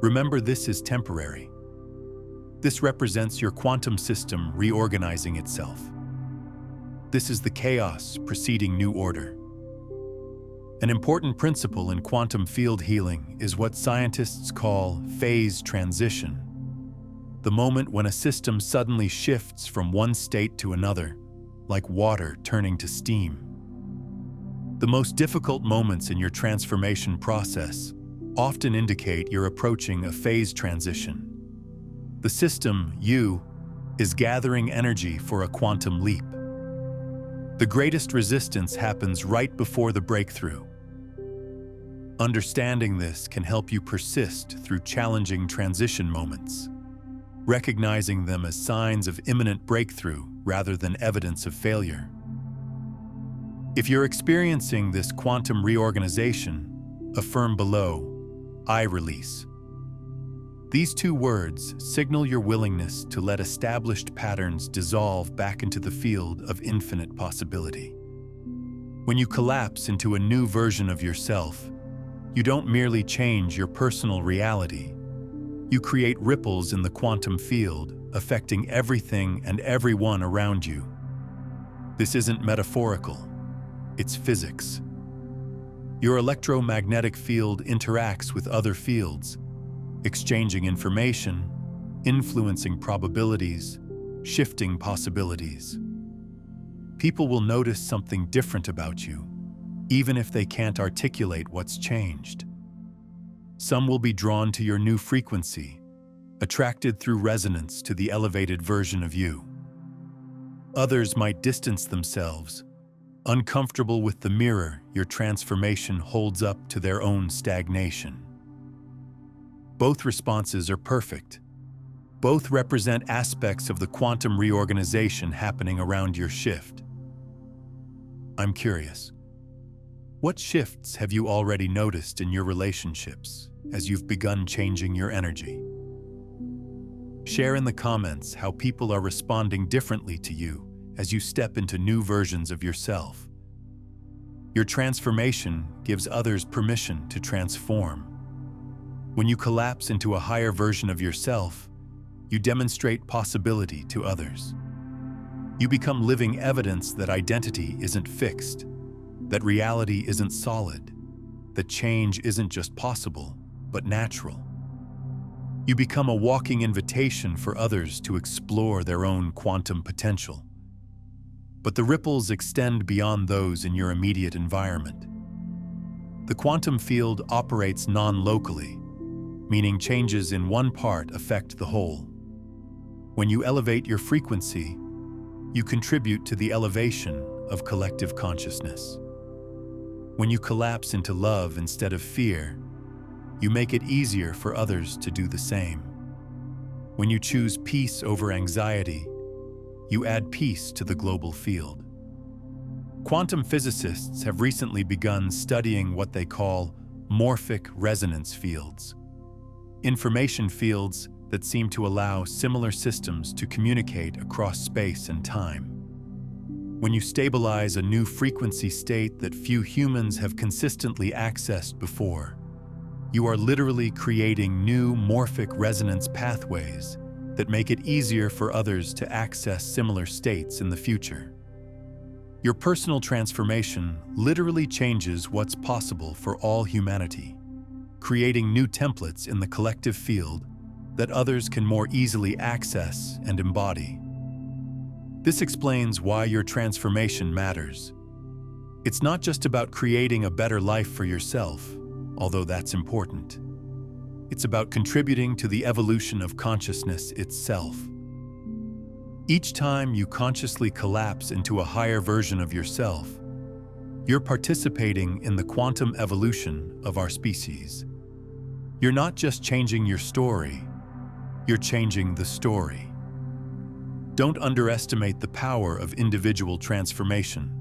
remember this is temporary. This represents your quantum system reorganizing itself. This is the chaos preceding new order. An important principle in quantum field healing is what scientists call phase transition. The moment when a system suddenly shifts from one state to another, like water turning to steam. The most difficult moments in your transformation process often indicate you're approaching a phase transition. The system, you, is gathering energy for a quantum leap. The greatest resistance happens right before the breakthrough. Understanding this can help you persist through challenging transition moments, recognizing them as signs of imminent breakthrough rather than evidence of failure. If you're experiencing this quantum reorganization, affirm below, I release. These two words signal your willingness to let established patterns dissolve back into the field of infinite possibility. When you collapse into a new version of yourself, you don't merely change your personal reality. You create ripples in the quantum field, affecting everything and everyone around you. This isn't metaphorical, it's physics. Your electromagnetic field interacts with other fields, exchanging information, influencing probabilities, shifting possibilities. People will notice something different about you, even if they can't articulate what's changed. Some will be drawn to your new frequency, attracted through resonance to the elevated version of you. Others might distance themselves, uncomfortable with the mirror your transformation holds up to their own stagnation. Both responses are perfect. Both represent aspects of the quantum reorganization happening around your shift. I'm curious. What shifts have you already noticed in your relationships as you've begun changing your energy? Share in the comments how people are responding differently to you as you step into new versions of yourself. Your transformation gives others permission to transform. When you collapse into a higher version of yourself, you demonstrate possibility to others. You become living evidence that identity isn't fixed, that reality isn't solid, that change isn't just possible, but natural. You become a walking invitation for others to explore their own quantum potential. But the ripples extend beyond those in your immediate environment. The quantum field operates non-locally, meaning changes in one part affect the whole. When you elevate your frequency, you contribute to the elevation of collective consciousness. When you collapse into love instead of fear, you make it easier for others to do the same. When you choose peace over anxiety, you add peace to the global field. Quantum physicists have recently begun studying what they call morphic resonance fields, information fields that seem to allow similar systems to communicate across space and time. When you stabilize a new frequency state that few humans have consistently accessed before, you are literally creating new morphic resonance pathways that make it easier for others to access similar states in the future. Your personal transformation literally changes what's possible for all humanity, creating new templates in the collective field that others can more easily access and embody. This explains why your transformation matters. It's not just about creating a better life for yourself, although that's important. It's about contributing to the evolution of consciousness itself. Each time you consciously collapse into a higher version of yourself, you're participating in the quantum evolution of our species. You're not just changing your story, you're changing the story. Don't underestimate the power of individual transformation.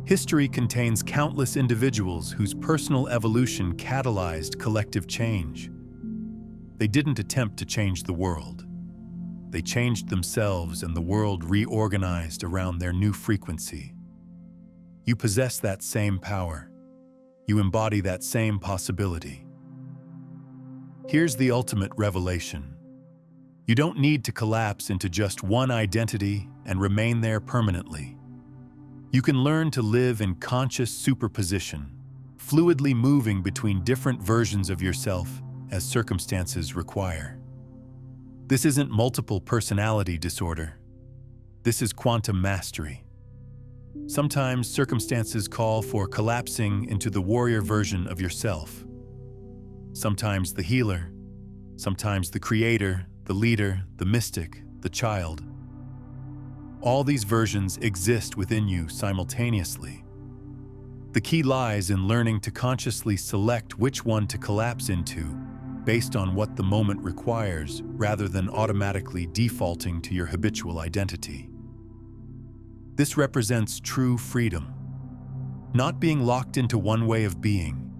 History contains countless individuals whose personal evolution catalyzed collective change. They didn't attempt to change the world. They changed themselves, and the world reorganized around their new frequency. You possess that same power. You embody that same possibility. Here's the ultimate revelation. You don't need to collapse into just one identity and remain there permanently. You can learn to live in conscious superposition, fluidly moving between different versions of yourself as circumstances require. This isn't multiple personality disorder. This is quantum mastery. Sometimes circumstances call for collapsing into the warrior version of yourself. Sometimes the healer, sometimes the creator, the leader, the mystic, the child. All these versions exist within you simultaneously. The key lies in learning to consciously select which one to collapse into based on what the moment requires, rather than automatically defaulting to your habitual identity. This represents true freedom. Not being locked into one way of being,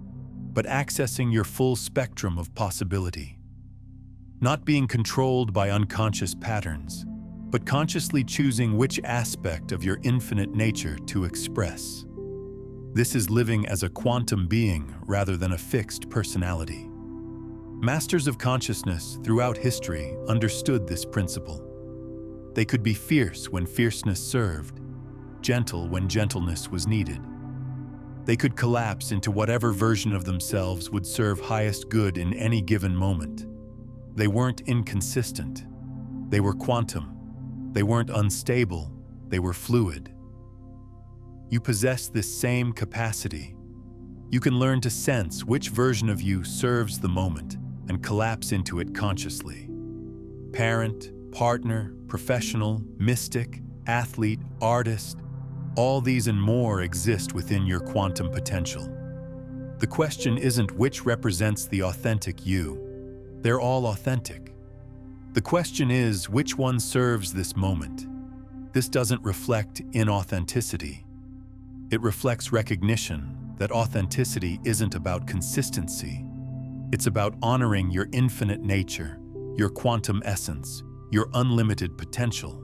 but accessing your full spectrum of possibility. Not being controlled by unconscious patterns, but consciously choosing which aspect of your infinite nature to express. This is living as a quantum being rather than a fixed personality. Masters of consciousness throughout history understood this principle. They could be fierce when fierceness served, gentle when gentleness was needed. They could collapse into whatever version of themselves would serve highest good in any given moment. They weren't inconsistent. They were quantum. They weren't unstable. They were fluid. You possess this same capacity. You can learn to sense which version of you serves the moment and collapse into it consciously. Parent, partner, professional, mystic, athlete, artist, all these and more exist within your quantum potential. The question isn't which represents the authentic you. They're all authentic. The question is which one serves this moment. This doesn't reflect inauthenticity. It reflects recognition that authenticity isn't about consistency. It's about honoring your infinite nature, your quantum essence, your unlimited potential.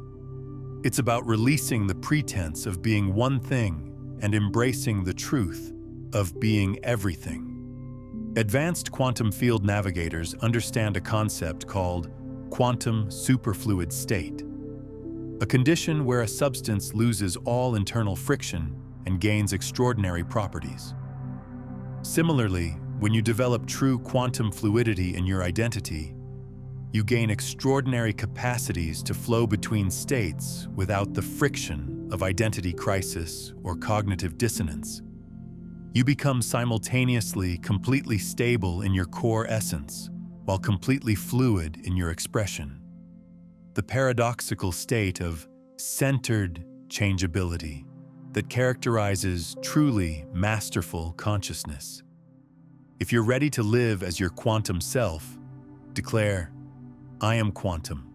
It's about releasing the pretense of being one thing and embracing the truth of being everything. Advanced quantum field navigators understand a concept called quantum superfluid state, a condition where a substance loses all internal friction and gains extraordinary properties. Similarly, when you develop true quantum fluidity in your identity, you gain extraordinary capacities to flow between states without the friction of identity crisis or cognitive dissonance. You become simultaneously completely stable in your core essence, while completely fluid in your expression. The paradoxical state of centered changeability that characterizes truly masterful consciousness. If you're ready to live as your quantum self, declare, "I am quantum."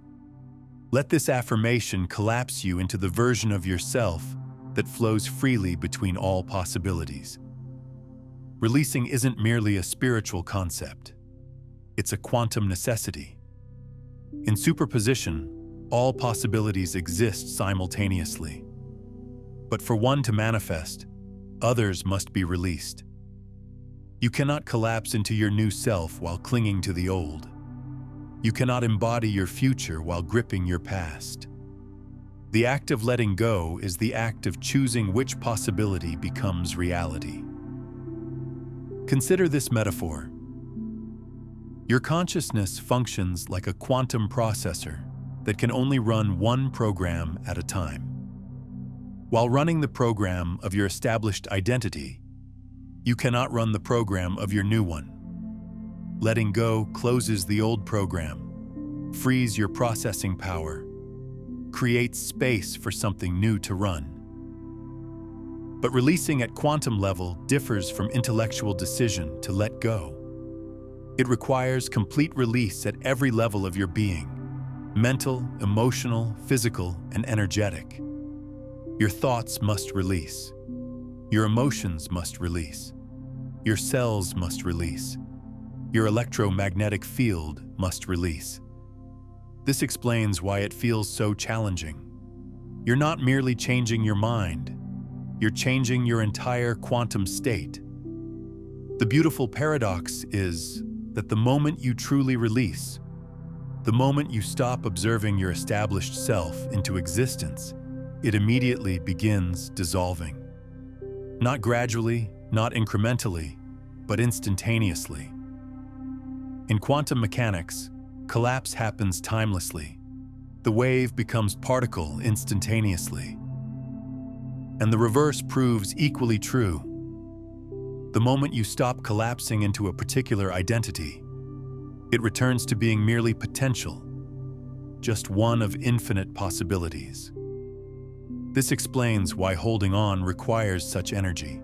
Let this affirmation collapse you into the version of yourself that flows freely between all possibilities. Releasing isn't merely a spiritual concept. It's a quantum necessity. In superposition, all possibilities exist simultaneously. But for one to manifest, others must be released. You cannot collapse into your new self while clinging to the old. You cannot embody your future while gripping your past. The act of letting go is the act of choosing which possibility becomes reality. Consider this metaphor. Your consciousness functions like a quantum processor that can only run one program at a time. While running the program of your established identity, you cannot run the program of your new one. Letting go closes the old program, frees your processing power, creates space for something new to run. But releasing at quantum level differs from intellectual decision to let go. It requires complete release at every level of your being: mental, emotional, physical, and energetic. Your thoughts must release. Your emotions must release. Your cells must release. Your electromagnetic field must release. This explains why it feels so challenging. You're not merely changing your mind, you're changing your entire quantum state. The beautiful paradox is that the moment you truly release, the moment you stop observing your established self into existence, it immediately begins dissolving. Not gradually, not incrementally, but instantaneously. In quantum mechanics, collapse happens timelessly. The wave becomes particle instantaneously. And the reverse proves equally true. The moment you stop collapsing into a particular identity, it returns to being merely potential, just one of infinite possibilities. This explains why holding on requires such energy.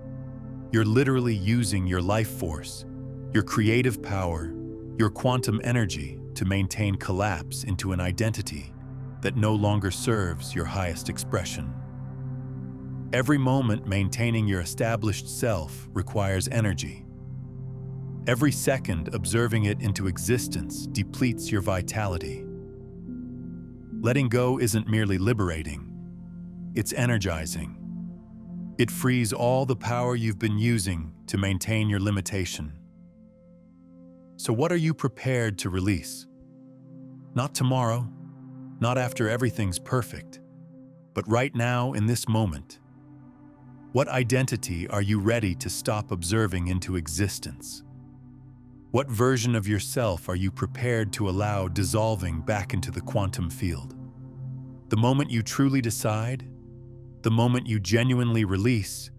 You're literally using your life force, your creative power, your quantum energy to maintain collapse into an identity that no longer serves your highest expression. Every moment maintaining your established self requires energy. Every second observing it into existence depletes your vitality. Letting go isn't merely liberating, it's energizing. It frees all the power you've been using to maintain your limitation. So what are you prepared to release? Not tomorrow, not after everything's perfect, but right now in this moment. What identity are you ready to stop observing into existence? What version of yourself are you prepared to allow dissolving back into the quantum field? The moment you truly decide, the moment you genuinely release,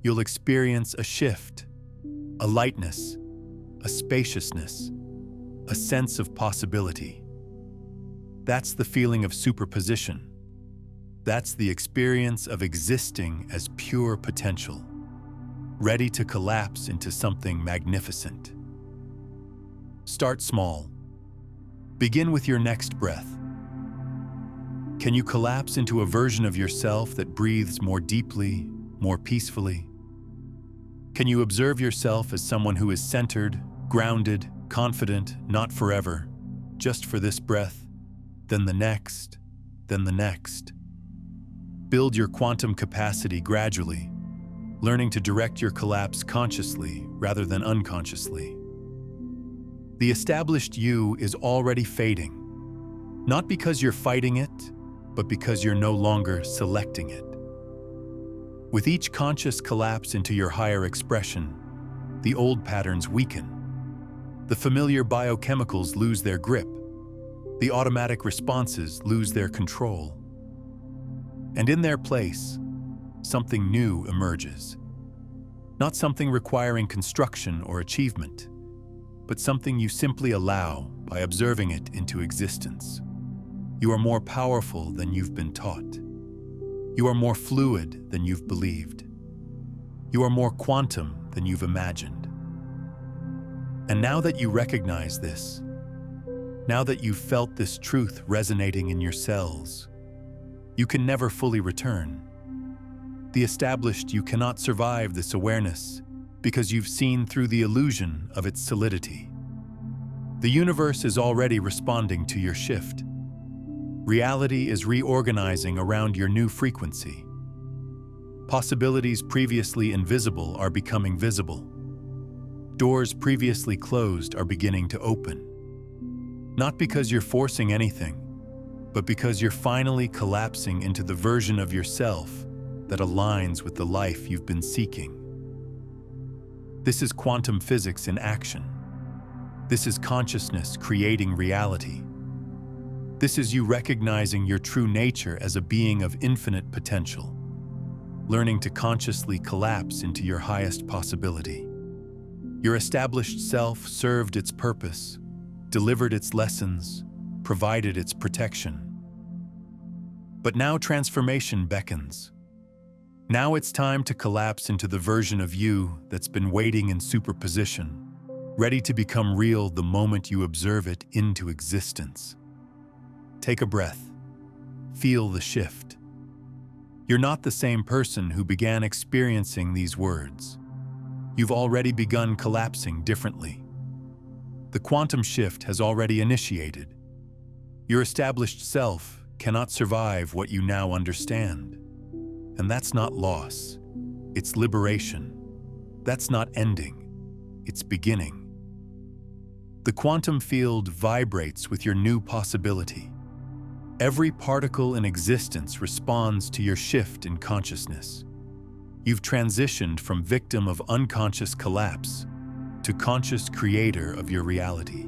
you'll experience a shift, a lightness, a spaciousness, a sense of possibility. That's the feeling of superposition. That's the experience of existing as pure potential, ready to collapse into something magnificent. Start small. Begin with your next breath. Can you collapse into a version of yourself that breathes more deeply, more peacefully? Can you observe yourself as someone who is centered, grounded, confident, not forever, just for this breath, then the next, then the next? Build your quantum capacity gradually, learning to direct your collapse consciously rather than unconsciously. The established you is already fading, not because you're fighting it, but because you're no longer selecting it. With each conscious collapse into your higher expression, the old patterns weaken. The familiar biochemicals lose their grip. The automatic responses lose their control. And in their place, something new emerges. Not something requiring construction or achievement, but something you simply allow by observing it into existence. You are more powerful than you've been taught. You are more fluid than you've believed. You are more quantum than you've imagined. And now that you recognize this, now that you've felt this truth resonating in your cells, you can never fully return. The established you cannot survive this awareness because you've seen through the illusion of its solidity. The universe is already responding to your shift. Reality is reorganizing around your new frequency. Possibilities previously invisible are becoming visible. Doors previously closed are beginning to open. Not because you're forcing anything, but because you're finally collapsing into the version of yourself that aligns with the life you've been seeking. This is quantum physics in action. This is consciousness creating reality. This is you recognizing your true nature as a being of infinite potential, learning to consciously collapse into your highest possibility. Your established self served its purpose, delivered its lessons, provided its protection. But now transformation beckons. Now it's time to collapse into the version of you that's been waiting in superposition, ready to become real the moment you observe it into existence. Take a breath. Feel the shift. You're not the same person who began experiencing these words. You've already begun collapsing differently. The quantum shift has already initiated. Your established self cannot survive what you now understand. And that's not loss. It's liberation. That's not ending. It's beginning. The quantum field vibrates with your new possibility. Every particle in existence responds to your shift in consciousness. You've transitioned from victim of unconscious collapse to conscious creator of your reality.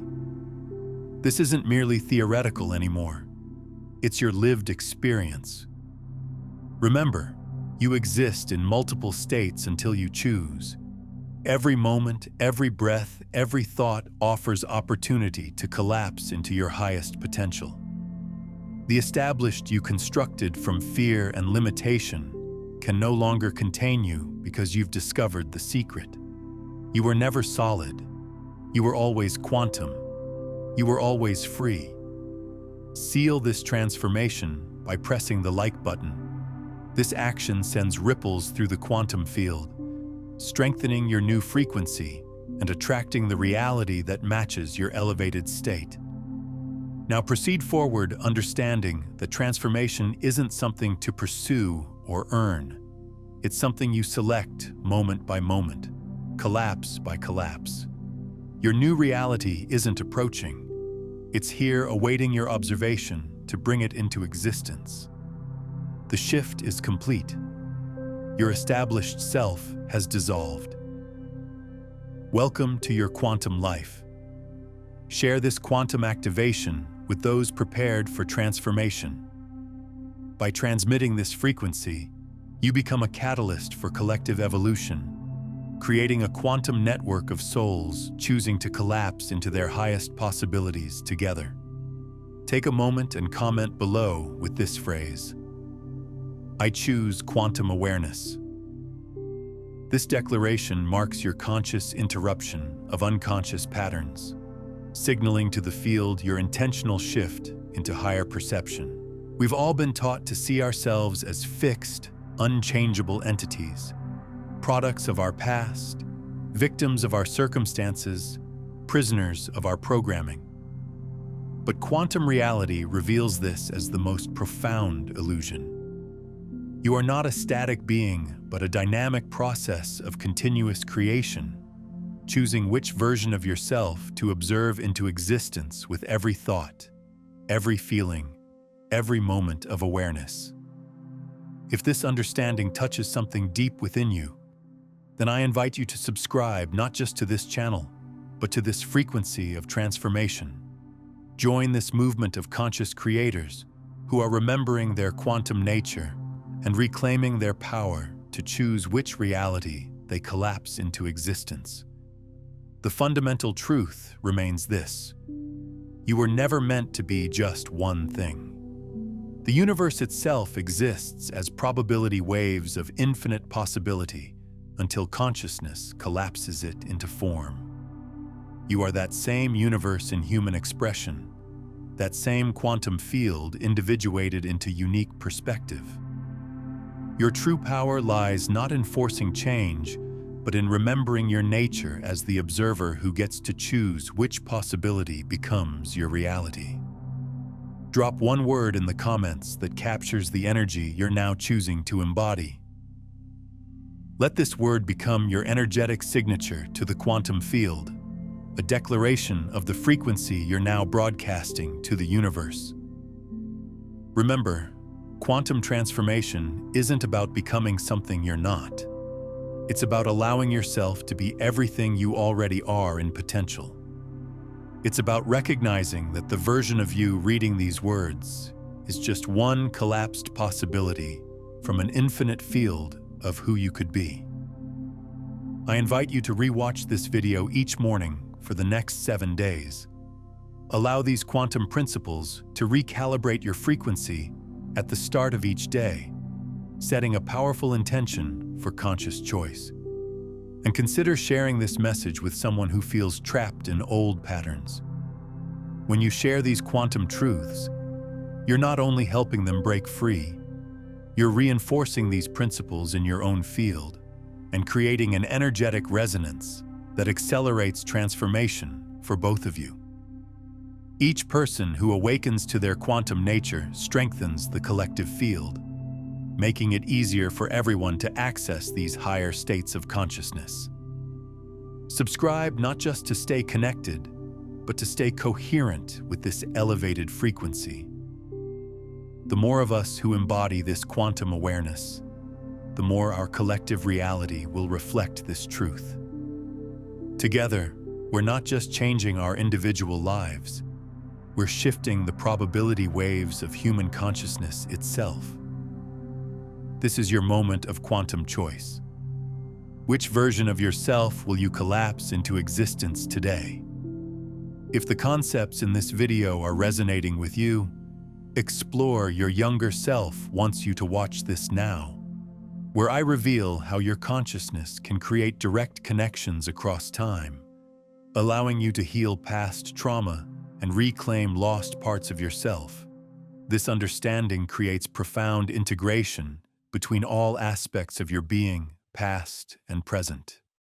This isn't merely theoretical anymore. It's your lived experience. Remember, you exist in multiple states until you choose. Every moment, every breath, every thought offers opportunity to collapse into your highest potential. The established you constructed from fear and limitation can no longer contain you because you've discovered the secret. You were never solid. You were always quantum. You were always free. Seal this transformation by pressing the like button. This action sends ripples through the quantum field, strengthening your new frequency and attracting the reality that matches your elevated state. Now proceed forward, understanding that transformation isn't something to pursue or earn. It's something you select moment by moment, collapse by collapse. Your new reality isn't approaching. It's here awaiting your observation to bring it into existence. The shift is complete. Your established self has dissolved. Welcome to your quantum life. Share this quantum activation with those prepared for transformation. By transmitting this frequency, you become a catalyst for collective evolution, creating a quantum network of souls choosing to collapse into their highest possibilities together. Take a moment and comment below with this phrase: I choose quantum awareness. This declaration marks your conscious interruption of unconscious patterns, signaling to the field your intentional shift into higher perception. We've all been taught to see ourselves as fixed, unchangeable entities, products of our past, victims of our circumstances, prisoners of our programming. But quantum reality reveals this as the most profound illusion. You are not a static being, but a dynamic process of continuous creation, choosing which version of yourself to observe into existence with every thought, every feeling, every moment of awareness. If this understanding touches something deep within you, then I invite you to subscribe not just to this channel, but to this frequency of transformation. Join this movement of conscious creators who are remembering their quantum nature and reclaiming their power to choose which reality they collapse into existence. The fundamental truth remains this: you were never meant to be just one thing. The universe itself exists as probability waves of infinite possibility until consciousness collapses it into form. You are that same universe in human expression, that same quantum field individuated into unique perspective. Your true power lies not in forcing change, but in remembering your nature as the observer who gets to choose which possibility becomes your reality. Drop one word in the comments that captures the energy you're now choosing to embody. Let this word become your energetic signature to the quantum field, a declaration of the frequency you're now broadcasting to the universe. Remember, quantum transformation isn't about becoming something you're not. It's about allowing yourself to be everything you already are in potential. It's about recognizing that the version of you reading these words is just one collapsed possibility from an infinite field of who you could be. I invite you to rewatch this video each morning for the next 7 days. Allow these quantum principles to recalibrate your frequency at the start of each day, setting a powerful intention for conscious choice. And consider sharing this message with someone who feels trapped in old patterns. When you share these quantum truths, you're not only helping them break free, you're reinforcing these principles in your own field and creating an energetic resonance that accelerates transformation for both of you. Each person who awakens to their quantum nature strengthens the collective field, making it easier for everyone to access these higher states of consciousness. Subscribe not just to stay connected, but to stay coherent with this elevated frequency. The more of us who embody this quantum awareness, the more our collective reality will reflect this truth. Together, we're not just changing our individual lives, we're shifting the probability waves of human consciousness itself. This is your moment of quantum choice. Which version of yourself will you collapse into existence today? If the concepts in this video are resonating with you, explore Your Younger Self wants you to watch this now, where I reveal how your consciousness can create direct connections across time, allowing you to heal past trauma and reclaim lost parts of yourself. This understanding creates profound integration between all aspects of your being, past and present.